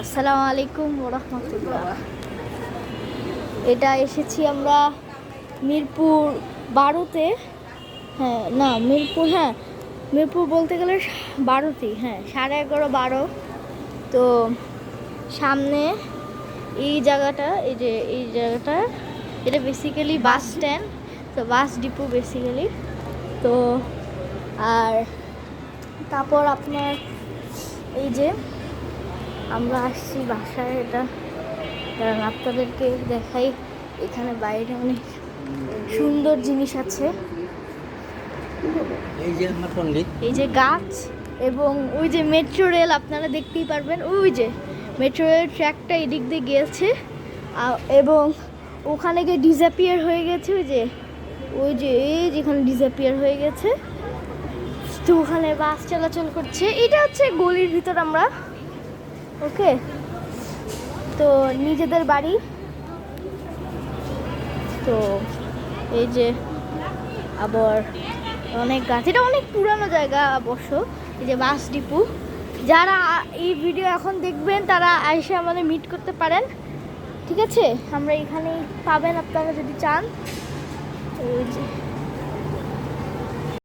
আসসালামু আলাইকুম ওরহমতুল্লাহ। এটা এসেছি আমরা মিরপুর 12-তে। হ্যাঁ না মিরপুর, হ্যাঁ মিরপুর বলতে গেলে 12-তেই, হ্যাঁ 11:30 12। তো সামনে এই জায়গাটা, এই জায়গাটা এটা বেসিক্যালি বাস স্ট্যান্ড, তো বাস ডিপো বেসিক্যালি। তো আর তারপর আপনার এই যে আমরা আসছি বাসায়, এটা কারণ আপনাদেরকে দেখাই, এখানে বাইরে অনেক সুন্দর জিনিস আছে। এই যে গাছ এবং ওই যে মেট্রো রেল আপনারা দেখতেই পারবেন, ওই যে মেট্রো রেল ট্র্যাকটা এদিক দিয়ে গিয়েছে এবং ওখানে গিয়ে ডিসঅ্যাপিয়ার হয়ে গেছে। ওই যে এই যেখানে ডিসঅ্যাপিয়ার হয়ে গেছে, তো ওখানে বাস চলাচল করছে। এটা হচ্ছে গলির ভিতর আমরা, ওকে। তো নিজেদের বাড়ি, তো এই যে আবার অনেক গাছ, এটা অনেক পুরানো জায়গা অবশ্য। এই যে বাস ডিপো, যারা এই ভিডিও এখন দেখবেন তারা এসে আমাদের মিট করতে পারেন, ঠিক আছে? আমরা এখানেই পাবেন আপনারা যদি চান। এই যে